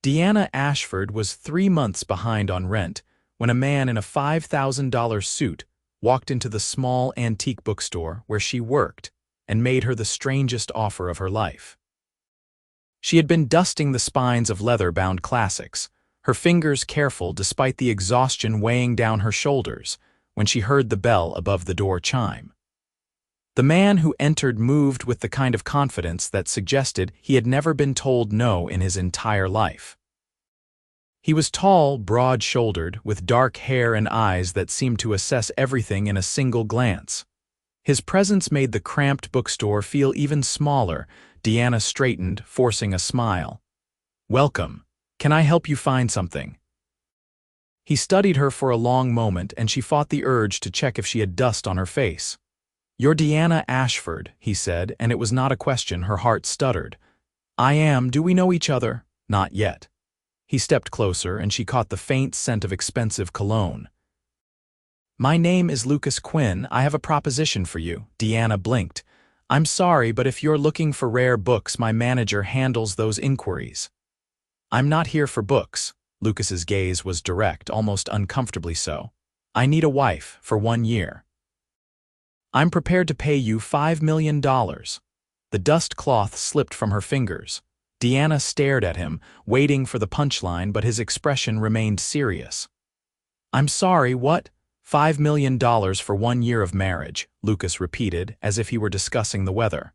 Deanna Ashford was 3 months behind on rent when a man in a $5,000 suit walked into the small antique bookstore where she worked and made her the strangest offer of her life. She had been dusting the spines of leather-bound classics, her fingers careful despite the exhaustion weighing down her shoulders, when she heard the bell above the door chime. The man who entered moved with the kind of confidence that suggested he had never been told no in his entire life. He was tall, broad-shouldered, with dark hair and eyes that seemed to assess everything in a single glance. His presence made the cramped bookstore feel even smaller. Deanna straightened, forcing a smile. "Welcome. Can I help you find something?" He studied her for a long moment, and she fought the urge to check if she had dust on her face. "You're Deanna Ashford," he said, and it was not a question. Her heart stuttered. "I am. Do we know each other?" "Not yet." He stepped closer, and she caught the faint scent of expensive cologne. "My name is Lucas Quinn. I have a proposition for you." Deanna blinked. "I'm sorry, but if you're looking for rare books, my manager handles those inquiries." "I'm not here for books." Lucas's gaze was direct, almost uncomfortably so. "I need a wife for 1 year. I'm prepared to pay you $5 million. The dust cloth slipped from her fingers. Deanna stared at him, waiting for the punchline, but his expression remained serious. "I'm sorry, what?" $5 million for 1 year of marriage, Lucas repeated, as if he were discussing the weather.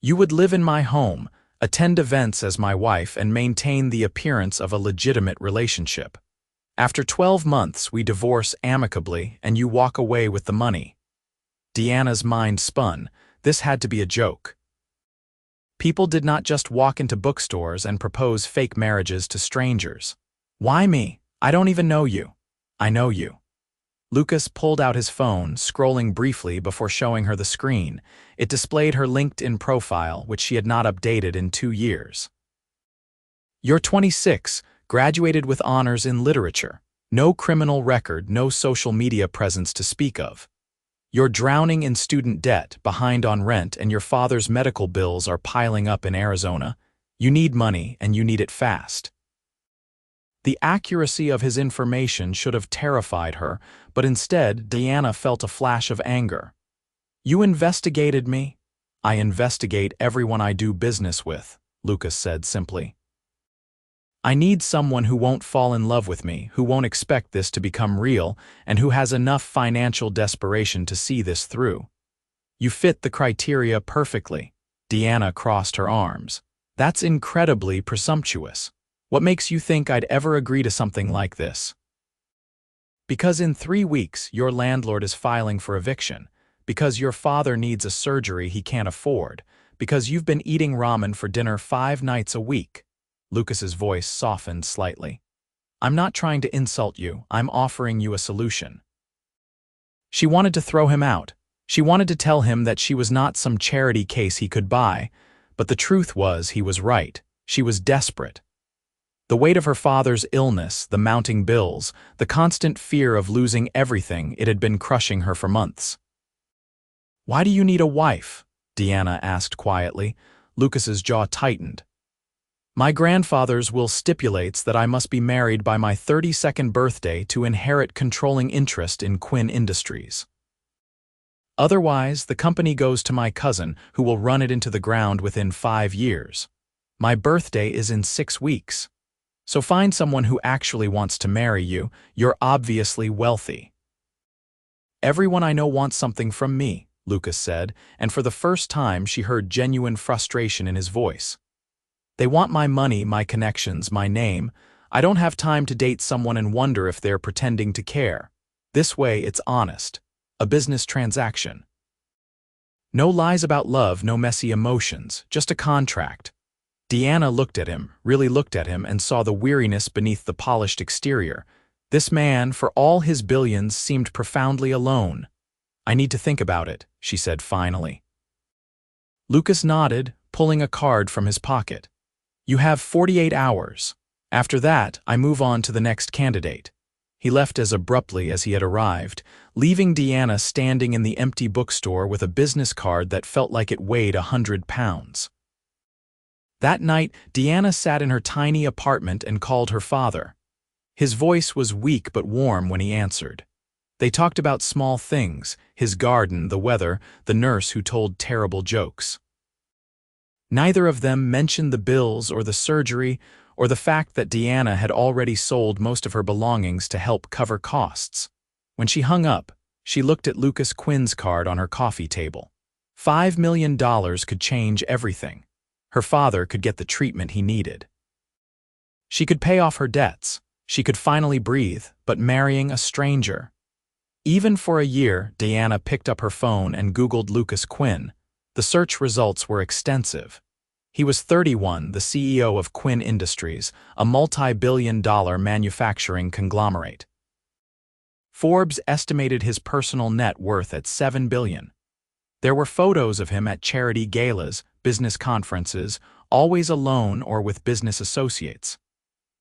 "You would live in my home, attend events as my wife, and maintain the appearance of a legitimate relationship. After 12 months, we divorce amicably, and you walk away with the money." Deanna's mind spun. This had to be a joke. People did not just walk into bookstores and propose fake marriages to strangers. "Why me? I don't even know you." "I know you." Lucas pulled out his phone, scrolling briefly before showing her the screen. It displayed her LinkedIn profile, which she had not updated in 2 years. "You're 26, graduated with honors in literature. No criminal record, no social media presence to speak of. You're drowning in student debt, behind on rent, and your father's medical bills are piling up in Arizona. You need money, and you need it fast." The accuracy of his information should have terrified her, but instead, Deanna felt a flash of anger. "You investigated me?" "I investigate everyone I do business with," Lucas said simply. "I need someone who won't fall in love with me, who won't expect this to become real, and who has enough financial desperation to see this through." "You fit the criteria perfectly." Deanna crossed her arms. "That's incredibly presumptuous. What makes you think I'd ever agree to something like this?" "Because in 3 weeks, your landlord is filing for eviction. Because your father needs a surgery he can't afford. Because you've been eating ramen for dinner 5 nights a week." Lucas's voice softened slightly. "I'm not trying to insult you. I'm offering you a solution." She wanted to throw him out. She wanted to tell him that she was not some charity case he could buy, but the truth was he was right. She was desperate. The weight of her father's illness, the mounting bills, the constant fear of losing everything, it had been crushing her for months. "Why do you need a wife?" Deanna asked quietly. Lucas's jaw tightened. "My grandfather's will stipulates that I must be married by my 32nd birthday to inherit controlling interest in Quinn Industries. Otherwise, the company goes to my cousin, who will run it into the ground within 5 years. My birthday is in 6 weeks. So find someone who actually wants to marry you. You're obviously wealthy." "Everyone I know wants something from me," Lucas said, and for the first time she heard genuine frustration in his voice. "They want my money, my connections, my name. I don't have time to date someone and wonder if they're pretending to care. This way, it's honest. A business transaction. No lies about love, no messy emotions, just a contract." Deanna looked at him, really looked at him, and saw the weariness beneath the polished exterior. This man, for all his billions, seemed profoundly alone. "I need to think about it," she said finally. Lucas nodded, pulling a card from his pocket. "You have 48 hours. After that, I move on to the next candidate." He left as abruptly as he had arrived, leaving Deanna standing in the empty bookstore with a business card that felt like it weighed 100 pounds. That night, Deanna sat in her tiny apartment and called her father. His voice was weak but warm when he answered. They talked about small things: his garden, the weather, the nurse who told terrible jokes. Neither of them mentioned the bills or the surgery or the fact that Deanna had already sold most of her belongings to help cover costs. When she hung up, she looked at Lucas Quinn's card on her coffee table. $5 million could change everything. Her father could get the treatment he needed. She could pay off her debts. She could finally breathe, but marrying a stranger. Even for a year, Deanna picked up her phone and Googled Lucas Quinn. The search results were extensive. He was 31, the CEO of Quinn Industries, a multi-billion-dollar manufacturing conglomerate. Forbes estimated his personal net worth at $7 billion. There were photos of him at charity galas, business conferences, always alone or with business associates.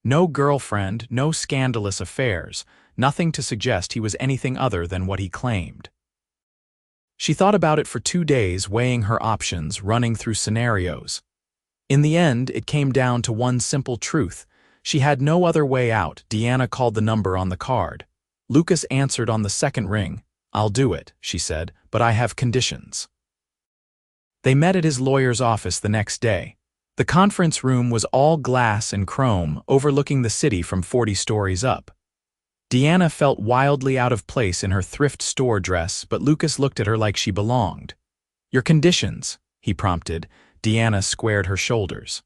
No girlfriend, no scandalous affairs, nothing to suggest he was anything other than what he claimed. She thought about it for 2 days, weighing her options, running through scenarios. In the end, it came down to one simple truth. She had no other way out. Deanna called the number on the card. Lucas answered on the second ring. "I'll do it," she said, "but I have conditions." They met at his lawyer's office the next day. The conference room was all glass and chrome, overlooking the city from 40 stories up. Deanna felt wildly out of place in her thrift store dress, but Lucas looked at her like she belonged. "Your conditions," he prompted. Deanna squared her shoulders.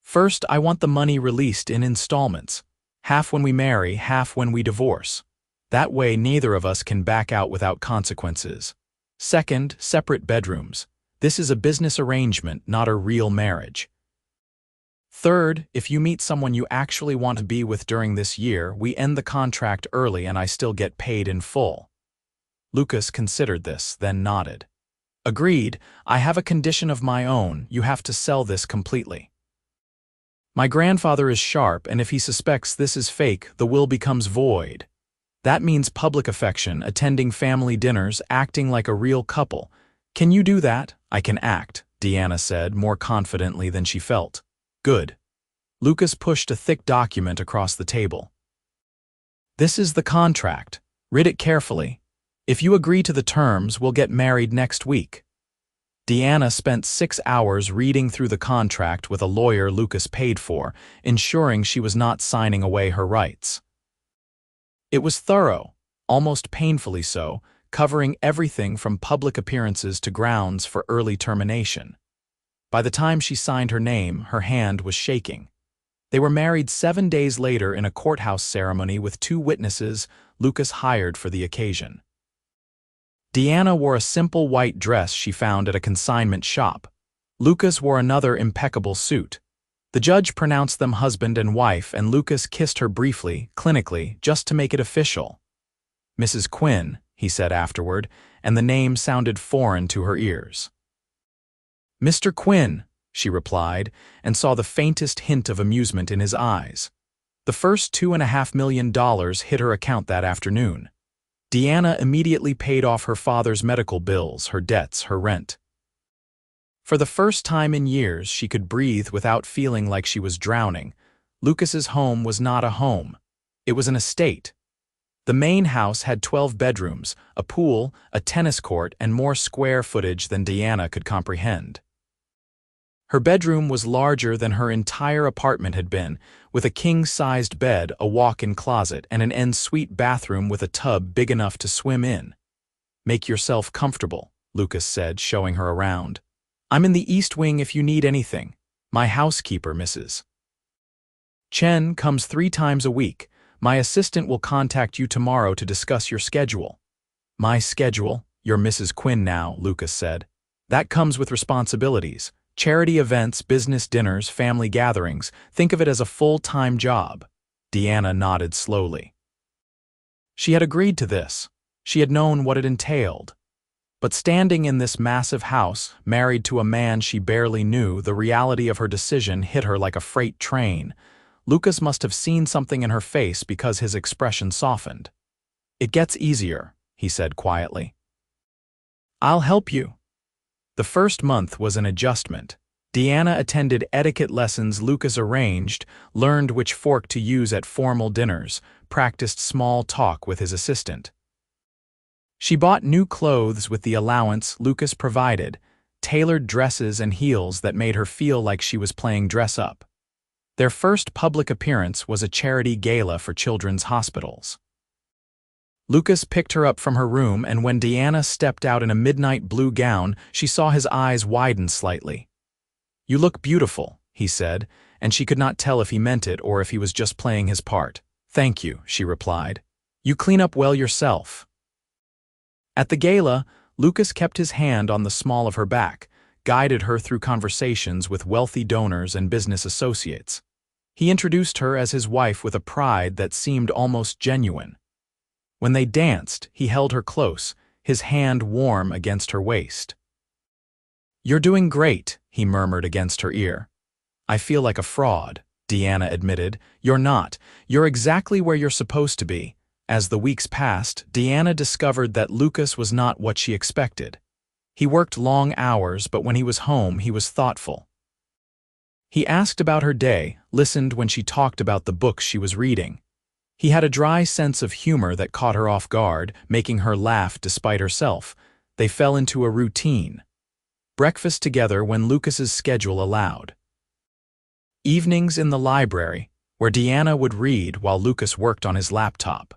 "First, I want the money released in installments. Half when we marry, half when we divorce. That way neither of us can back out without consequences. Second, separate bedrooms. This is a business arrangement, not a real marriage. Third, if you meet someone you actually want to be with during this year, we end the contract early and I still get paid in full." Lucas considered this, then nodded. "Agreed. I have a condition of my own. You have to sell this completely. My grandfather is sharp, and if he suspects this is fake, the will becomes void. That means public affection, attending family dinners, acting like a real couple. Can you do that?" "I can act," Deanna said, more confidently than she felt. "Good." Lucas pushed a thick document across the table. "This is the contract. Read it carefully. If you agree to the terms, we'll get married next week." Deanna spent 6 hours reading through the contract with a lawyer Lucas paid for, ensuring she was not signing away her rights. It was thorough, almost painfully so, covering everything from public appearances to grounds for early termination. By the time she signed her name, her hand was shaking. They were married 7 days later in a courthouse ceremony with 2 witnesses Lucas hired for the occasion. Deanna wore a simple white dress she found at a consignment shop. Lucas wore another impeccable suit. The judge pronounced them husband and wife, and Lucas kissed her briefly, clinically, just to make it official. "Mrs. Quinn," he said afterward, and the name sounded foreign to her ears. "Mr. Quinn," she replied, and saw the faintest hint of amusement in his eyes. The first $2.5 million hit her account that afternoon. Deanna immediately paid off her father's medical bills, her debts, her rent. For the first time in years, she could breathe without feeling like she was drowning. Lucas's home was not a home. It was an estate. The main house had 12 bedrooms, a pool, a tennis court, and more square footage than Deanna could comprehend. Her bedroom was larger than her entire apartment had been, with a king-sized bed, a walk-in closet, and an en-suite bathroom with a tub big enough to swim in. "Make yourself comfortable," Lucas said, showing her around. "I'm in the East Wing if you need anything. My housekeeper, Mrs. Chen, comes 3 times a week. My assistant will contact you tomorrow to discuss your schedule." "My schedule? You're Mrs. Quinn now," Lucas said. "That comes with responsibilities. Charity events, business dinners, family gatherings. Think of it as a full-time job." Deanna nodded slowly. She had agreed to this. She had known what it entailed. But standing in this massive house, married to a man she barely knew, the reality of her decision hit her like a freight train. Lucas must have seen something in her face because his expression softened. "It gets easier," he said quietly. "I'll help you." The first month was an adjustment. Deanna attended etiquette lessons Lucas arranged, learned which fork to use at formal dinners, practiced small talk with his assistant. She bought new clothes with the allowance Lucas provided, tailored dresses and heels that made her feel like she was playing dress-up. Their first public appearance was a charity gala for children's hospitals. Lucas picked her up from her room, and when Deanna stepped out in a midnight blue gown, she saw his eyes widen slightly. "You look beautiful," he said, and she could not tell if he meant it or if he was just playing his part. "Thank you," she replied. "You clean up well yourself." At the gala, Lucas kept his hand on the small of her back, guided her through conversations with wealthy donors and business associates. He introduced her as his wife with a pride that seemed almost genuine. When they danced, he held her close, his hand warm against her waist. "You're doing great," he murmured against her ear. "I feel like a fraud," Deanna admitted. "You're not. You're exactly where you're supposed to be." As the weeks passed, Deanna discovered that Lucas was not what she expected. He worked long hours, but when he was home, he was thoughtful. He asked about her day, listened when she talked about the books she was reading. He had a dry sense of humor that caught her off guard, making her laugh despite herself. They fell into a routine. Breakfast together when Lucas's schedule allowed. Evenings in the library, where Deanna would read while Lucas worked on his laptop.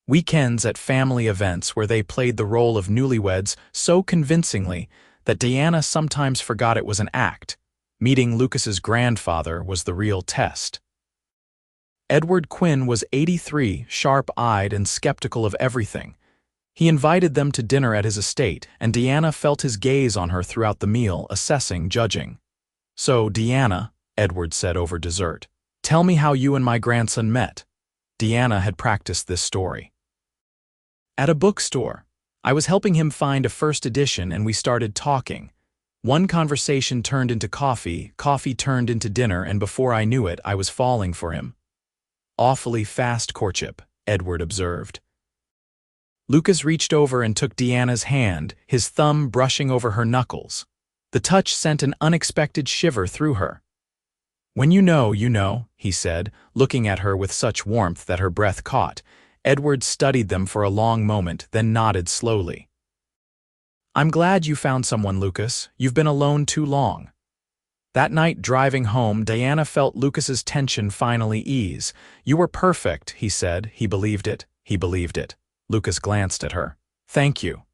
Weekends at family events where they played the role of newlyweds so convincingly that Deanna sometimes forgot it was an act. Meeting Lucas's grandfather was the real test. Edward Quinn was 83, sharp-eyed and skeptical of everything. He invited them to dinner at his estate, and Deanna felt his gaze on her throughout the meal, assessing, judging. "So, Deanna," Edward said over dessert, "tell me how you and my grandson met." Deanna had practiced this story. "At a bookstore. I was helping him find a first edition and we started talking. One conversation turned into coffee, coffee turned into dinner, and before I knew it, I was falling for him." "Awfully fast courtship," Edward observed. Lucas reached over and took Deanna's hand, his thumb brushing over her knuckles. The touch sent an unexpected shiver through her. "When you know," he said, looking at her with such warmth that her breath caught. Edward studied them for a long moment, then nodded slowly. "I'm glad you found someone, Lucas. You've been alone too long." That night, driving home, Deanna felt Lucas's tension finally ease. "You were perfect," he said. He believed it. He believed it. Lucas glanced at her. "Thank you."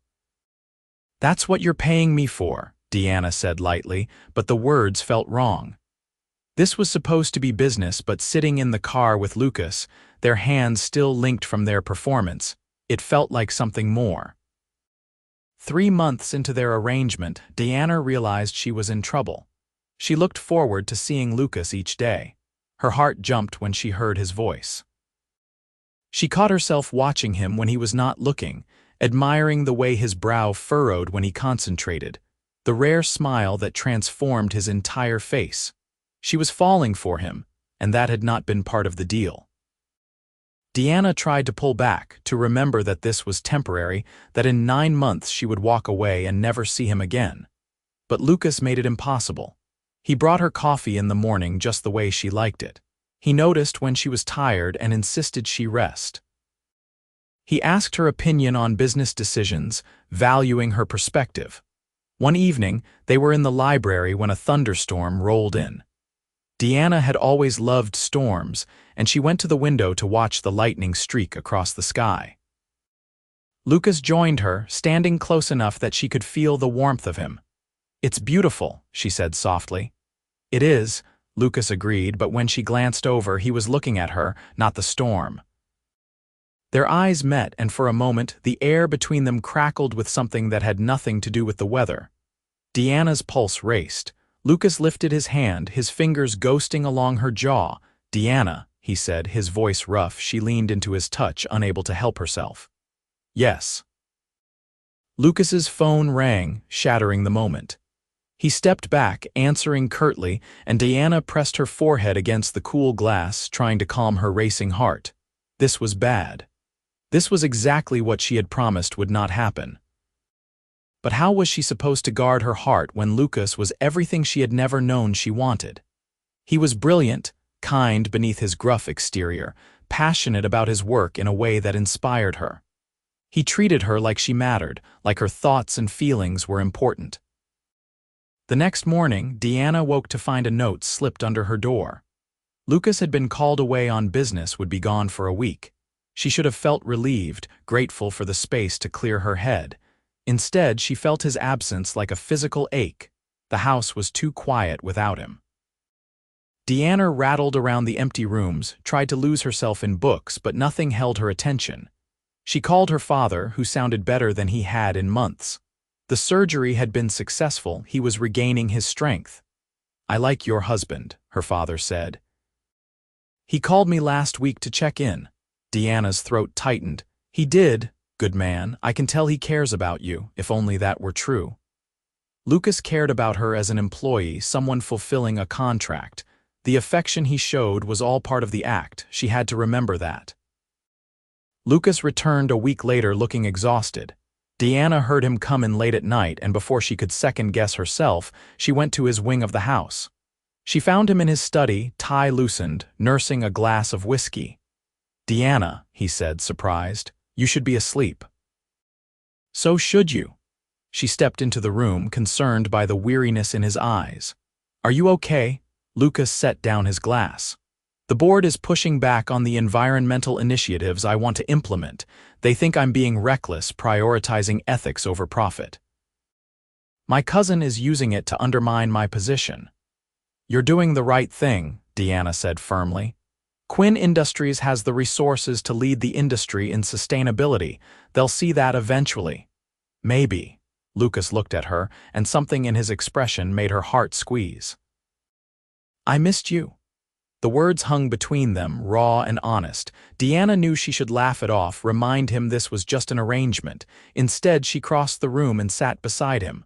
"That's what you're paying me for," Deanna said lightly, but the words felt wrong. This was supposed to be business, but sitting in the car with Lucas, their hands still linked from their performance, it felt like something more. 3 months into their arrangement, Deanna realized she was in trouble. She looked forward to seeing Lucas each day. Her heart jumped when she heard his voice. She caught herself watching him when he was not looking, admiring the way his brow furrowed when he concentrated, the rare smile that transformed his entire face. She was falling for him, and that had not been part of the deal. Deanna tried to pull back, to remember that this was temporary, that in 9 months she would walk away and never see him again. But Lucas made it impossible. He brought her coffee in the morning just the way she liked it. He noticed when she was tired and insisted she rest. He asked her opinion on business decisions, valuing her perspective. One evening, they were in the library when a thunderstorm rolled in. Deanna had always loved storms, and she went to the window to watch the lightning streak across the sky. Lucas joined her, standing close enough that she could feel the warmth of him. "It's beautiful," she said softly. "It is," Lucas agreed, but when she glanced over, he was looking at her, not the storm. Their eyes met, and for a moment, the air between them crackled with something that had nothing to do with the weather. Deanna's pulse raced. Lucas lifted his hand, his fingers ghosting along her jaw. "Deanna," he said, his voice rough. She leaned into his touch, unable to help herself. "Yes." Lucas's phone rang, shattering the moment. He stepped back, answering curtly, and Deanna pressed her forehead against the cool glass, trying to calm her racing heart. This was bad. This was exactly what she had promised would not happen. But how was she supposed to guard her heart when Lucas was everything she had never known she wanted? He was brilliant, kind beneath his gruff exterior, passionate about his work in a way that inspired her. He treated her like she mattered, like her thoughts and feelings were important. The next morning, Deanna woke to find a note slipped under her door. Lucas had been called away on business, would be gone for a week. She should have felt relieved, grateful for the space to clear her head. Instead, she felt his absence like a physical ache. The house was too quiet without him. Deanna rattled around the empty rooms, tried to lose herself in books, but nothing held her attention. She called her father, who sounded better than he had in months. The surgery had been successful, he was regaining his strength. "I like your husband," her father said. "He called me last week to check in." Deanna's throat tightened. "He did, good man. I can tell he cares about you, if only that were true." Lucas cared about her as an employee, someone fulfilling a contract. The affection he showed was all part of the act. She had to remember that. Lucas returned a week later looking exhausted. Deanna heard him come in late at night, and before she could second-guess herself, she went to his wing of the house. She found him in his study, tie loosened, nursing a glass of whiskey. "Deanna," he said, surprised, "you should be asleep." "So should you." She stepped into the room, concerned by the weariness in his eyes. "Are you okay?" Lucas set down his glass. "The board is pushing back on the environmental initiatives I want to implement. They think I'm being reckless, prioritizing ethics over profit. My cousin is using it to undermine my position." "You're doing the right thing," Deanna said firmly. "Quinn Industries has the resources to lead the industry in sustainability. They'll see that eventually." "Maybe." Lucas looked at her, and something in his expression made her heart squeeze. "I missed you." The words hung between them, raw and honest. Deanna knew she should laugh it off, remind him this was just an arrangement. Instead, she crossed the room and sat beside him.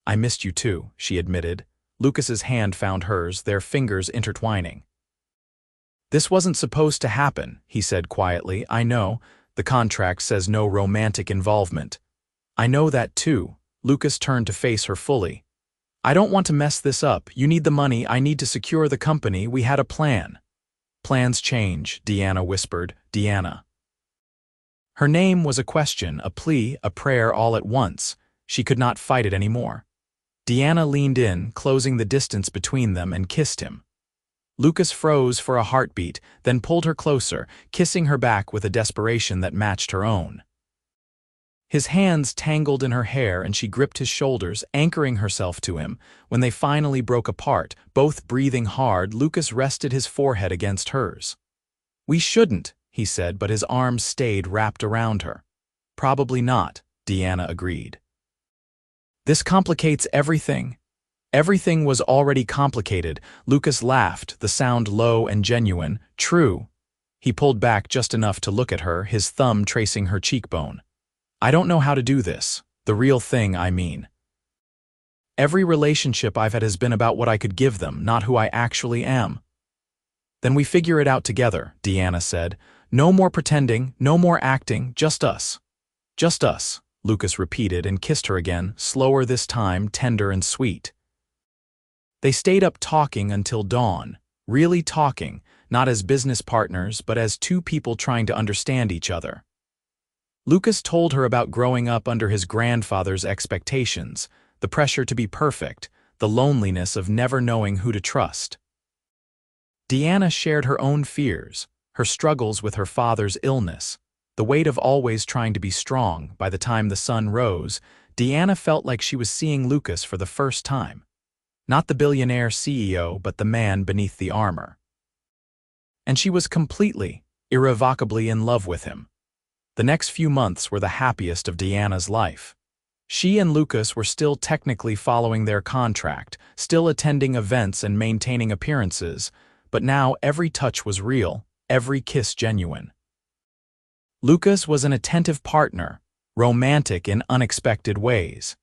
"I missed you too," she admitted. Lucas's hand found hers, their fingers intertwining. "This wasn't supposed to happen," he said quietly. "I know. The contract says no romantic involvement." "I know that too." Lucas turned to face her fully. "I don't want to mess this up. You need the money. I need to secure the company. We had a plan." "Plans change," Deanna whispered. "Deanna." Her name was a question, a plea, a prayer all at once. She could not fight it anymore. Deanna leaned in, closing the distance between them, and kissed him. Lucas froze for a heartbeat, then pulled her closer, kissing her back with a desperation that matched her own. His hands tangled in her hair, and she gripped his shoulders, anchoring herself to him. When they finally broke apart, both breathing hard, Lucas rested his forehead against hers. "We shouldn't," he said, but his arms stayed wrapped around her. "Probably not," Deanna agreed. "This complicates everything." Everything was already complicated. Lucas laughed, the sound low and genuine. "True." He pulled back just enough to look at her, his thumb tracing her cheekbone. "I don't know how to do this. The real thing, I mean. Every relationship I've had has been about what I could give them, not who I actually am." "Then we figure it out together," Deanna said. "No more pretending, no more acting, just us." "Just us," Lucas repeated and kissed her again, slower this time, tender and sweet. They stayed up talking until dawn, really talking, not as business partners, but as two people trying to understand each other. Lucas told her about growing up under his grandfather's expectations, the pressure to be perfect, the loneliness of never knowing who to trust. Deanna shared her own fears, her struggles with her father's illness, the weight of always trying to be strong. By the time the sun rose, Deanna felt like she was seeing Lucas for the first time. Not the billionaire CEO, but the man beneath the armor. And she was completely, irrevocably in love with him. The next few months were the happiest of Deanna's life. She and Lucas were still technically following their contract, still attending events and maintaining appearances, but now every touch was real, every kiss genuine. Lucas was an attentive partner, romantic in unexpected ways.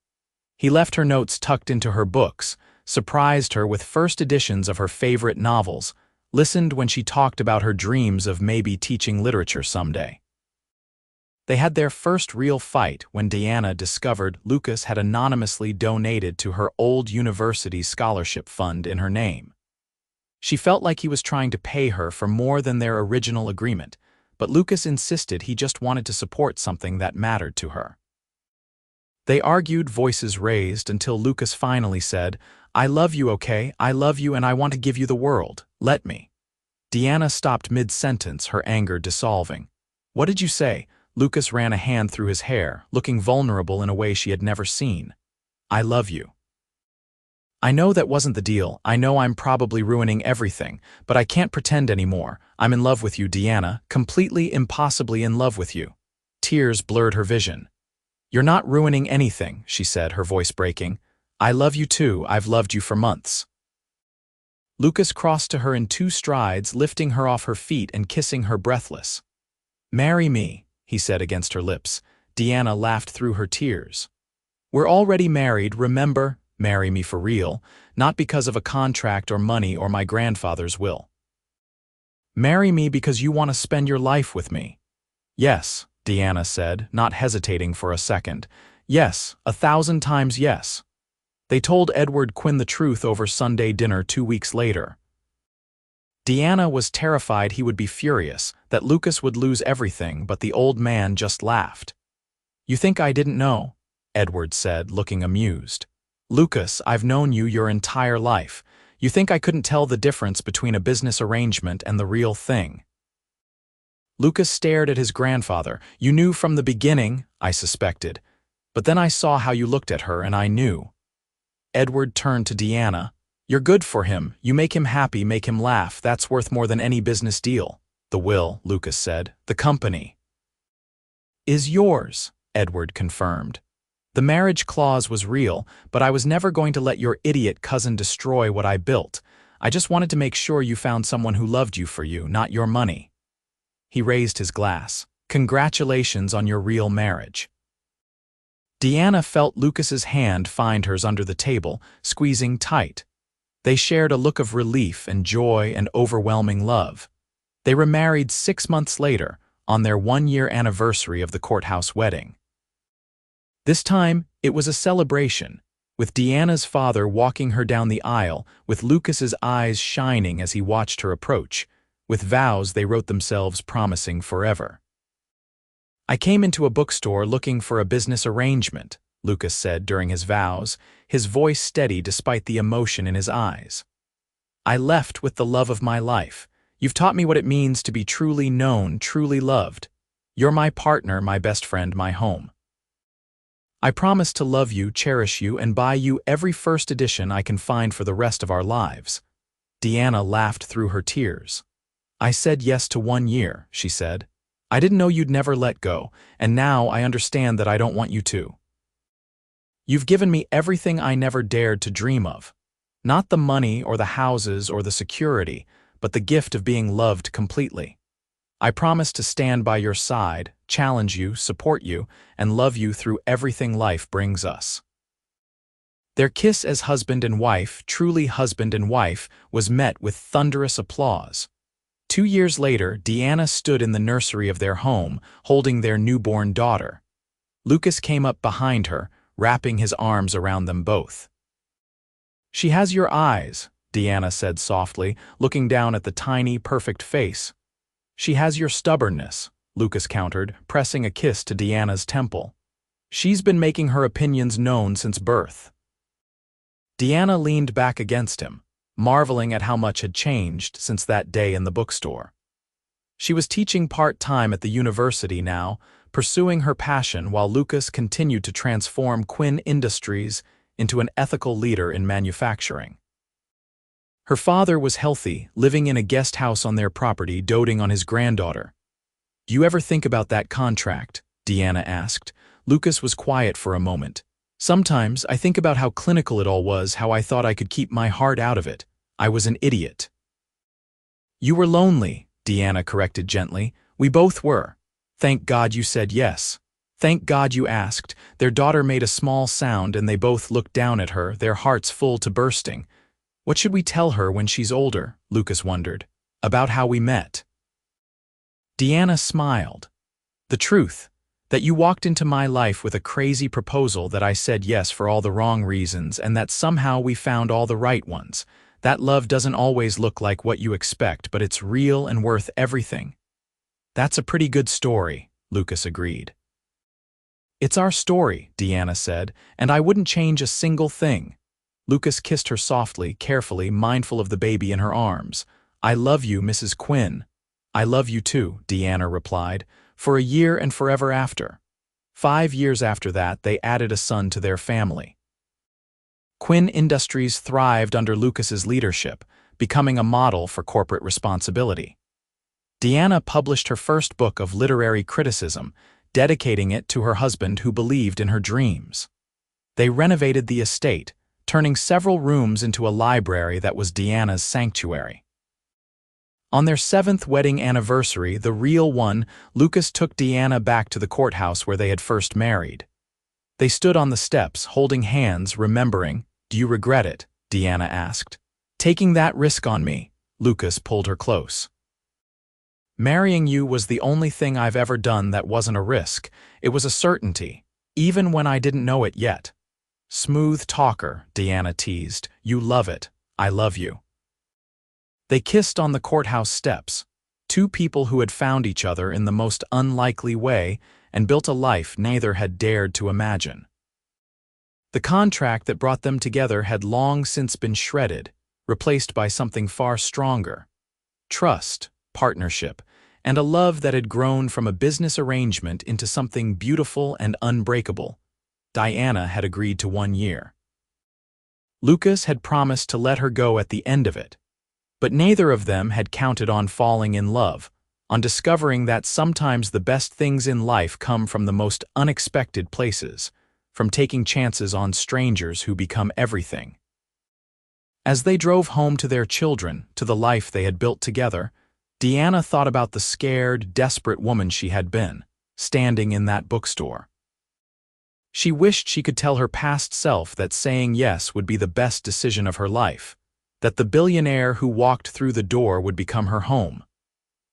He left her notes tucked into her books, surprised her with first editions of her favorite novels, listened when she talked about her dreams of maybe teaching literature someday. They had their first real fight when Deanna discovered Lucas had anonymously donated to her old university scholarship fund in her name. She felt like he was trying to pay her for more than their original agreement, but Lucas insisted he just wanted to support something that mattered to her. They argued, voices raised, until Lucas finally said, "I love you, okay? I love you and I want to give you the world. Let me." Deanna stopped mid-sentence, her anger dissolving. "What did you say?" Lucas ran a hand through his hair, looking vulnerable in a way she had never seen. "I love you." "I know that wasn't the deal. I know I'm probably ruining everything, but I can't pretend anymore. I'm in love with you, Deanna, completely, impossibly in love with you." Tears blurred her vision. "You're not ruining anything," she said, her voice breaking. "I love you too. I've loved you for months." Lucas crossed to her in 2 strides, lifting her off her feet and kissing her breathless. "Marry me," he said against her lips. Deanna laughed through her tears. "We're already married, remember? Marry me for real, not because of a contract or money or my grandfather's will. Marry me because you want to spend your life with me." "Yes," Deanna said, not hesitating for a second. "Yes, 1,000 times yes." They told Edward Quinn the truth over Sunday dinner 2 weeks later. Deanna was terrified he would be furious, that Lucas would lose everything, but the old man just laughed. "You think I didn't know?" Edward said, looking amused. "Lucas, I've known you your entire life. You think I couldn't tell the difference between a business arrangement and the real thing?" Lucas stared at his grandfather. "You knew from the beginning, I suspected. But then I saw how you looked at her and I knew." Edward turned to Deanna. "You're good for him. You make him happy, make him laugh. That's worth more than any business deal." "The will," Lucas said. "The company." "Is yours," Edward confirmed. "The marriage clause was real, but I was never going to let your idiot cousin destroy what I built. I just wanted to make sure you found someone who loved you for you, not your money." He raised his glass. "Congratulations on your real marriage." Deanna felt Lucas's hand find hers under the table, squeezing tight. They shared a look of relief and joy and overwhelming love. They remarried 6 months later, on their 1-year anniversary of the courthouse wedding. This time, it was a celebration, with Deanna's father walking her down the aisle, with Lucas's eyes shining as he watched her approach. With vows they wrote themselves promising forever. "I came into a bookstore looking for a business arrangement," Lucas said during his vows, his voice steady despite the emotion in his eyes. "I left with the love of my life. You've taught me what it means to be truly known, truly loved. You're my partner, my best friend, my home. I promise to love you, cherish you, and buy you every first edition I can find for the rest of our lives." Deanna laughed through her tears. "I said yes to 1 year," she said. "I didn't know you'd never let go, and now I understand that I don't want you to. You've given me everything I never dared to dream of. Not the money or the houses or the security, but the gift of being loved completely. I promise to stand by your side, challenge you, support you, and love you through everything life brings us." Their kiss as husband and wife, truly husband and wife, was met with thunderous applause. 2 years later, Deanna stood in the nursery of their home, holding their newborn daughter. Lucas came up behind her, wrapping his arms around them both. "She has your eyes," Deanna said softly, looking down at the tiny, perfect face. "She has your stubbornness," Lucas countered, pressing a kiss to Deanna's temple. "She's been making her opinions known since birth." Deanna leaned back against him, marveling at how much had changed since that day in the bookstore. She was teaching part-time at the university now, pursuing her passion while Lucas continued to transform Quinn Industries into an ethical leader in manufacturing. Her father was healthy, living in a guest house on their property, doting on his granddaughter. "Do you ever think about that contract?" Deanna asked. Lucas was quiet for a moment. "Sometimes I think about how clinical it all was, how I thought I could keep my heart out of it. I was an idiot." "You were lonely," Deanna corrected gently. "We both were. Thank God you said yes. Thank God you asked." Their daughter made a small sound and they both looked down at her, their hearts full to bursting. "What should we tell her when she's older?" Lucas wondered. "About how we met?" Deanna smiled. "The truth. That you walked into my life with a crazy proposal that I said yes for all the wrong reasons and that somehow we found all the right ones. That love doesn't always look like what you expect, but it's real and worth everything. That's a pretty good story, Lucas agreed. It's our story, Deanna said, and I wouldn't change a single thing. Lucas kissed her softly, carefully, mindful of the baby in her arms. I love you, Mrs. Quinn. I love you too, Deanna replied, for a year and forever after. 5 years after that, they added a son to their family. Quinn Industries thrived under Lucas's leadership, becoming a model for corporate responsibility. Deanna published her first book of literary criticism, dedicating it to her husband who believed in her dreams. They renovated the estate, turning several rooms into a library that was Deanna's sanctuary. On their 7th wedding anniversary, the real one, Lucas took Deanna back to the courthouse where they had first married. They stood on the steps, holding hands, remembering. Do you regret it? Deanna asked. Taking that risk on me. Lucas pulled her close. Marrying you was the only thing I've ever done that wasn't a risk. It was a certainty, even when I didn't know it yet. Smooth talker, Deanna teased. You love it. I love you. They kissed on the courthouse steps, two people who had found each other in the most unlikely way and built a life neither had dared to imagine. The contract that brought them together had long since been shredded, replaced by something far stronger. Trust, partnership, and a love that had grown from a business arrangement into something beautiful and unbreakable. Diana had agreed to 1 year. Lucas had promised to let her go at the end of it. But neither of them had counted on falling in love, on discovering that sometimes the best things in life come from the most unexpected places, from taking chances on strangers who become everything. As they drove home to their children, to the life they had built together, Deanna thought about the scared, desperate woman she had been, standing in that bookstore. She wished she could tell her past self that saying yes would be the best decision of her life, that the billionaire who walked through the door would become her home.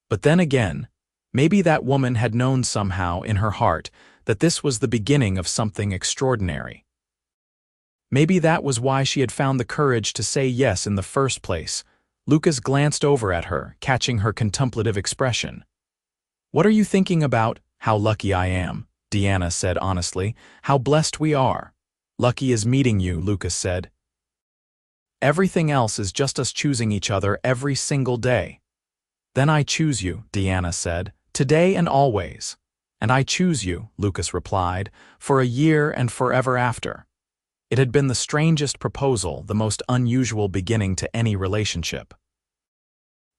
But then again, maybe that woman had known somehow in her heart that this was the beginning of something extraordinary. Maybe that was why she had found the courage to say yes in the first place. Lucas glanced over at her, catching her contemplative expression. What are you thinking about? How lucky I am, Deanna said honestly. How blessed we are. Lucky is meeting you, Lucas said. Everything else is just us choosing each other every single day. Then I choose you, Deanna said, today and always. And I choose you, Lucas replied, for a year and forever after. It had been the strangest proposal, the most unusual beginning to any relationship.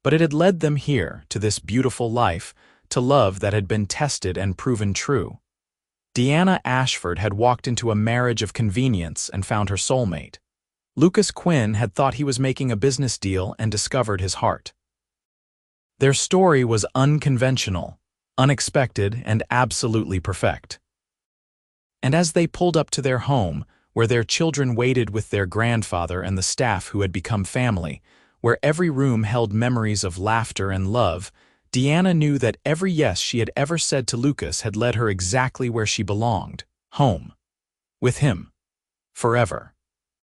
But it had led them here, to this beautiful life, to love that had been tested and proven true. Deanna Ashford had walked into a marriage of convenience and found her soulmate. Lucas Quinn had thought he was making a business deal and discovered his heart. Their story was unconventional, unexpected, and absolutely perfect. And as they pulled up to their home, where their children waited with their grandfather and the staff who had become family, where every room held memories of laughter and love, Deanna knew that every yes she had ever said to Lucas had led her exactly where she belonged, home. With him. Forever.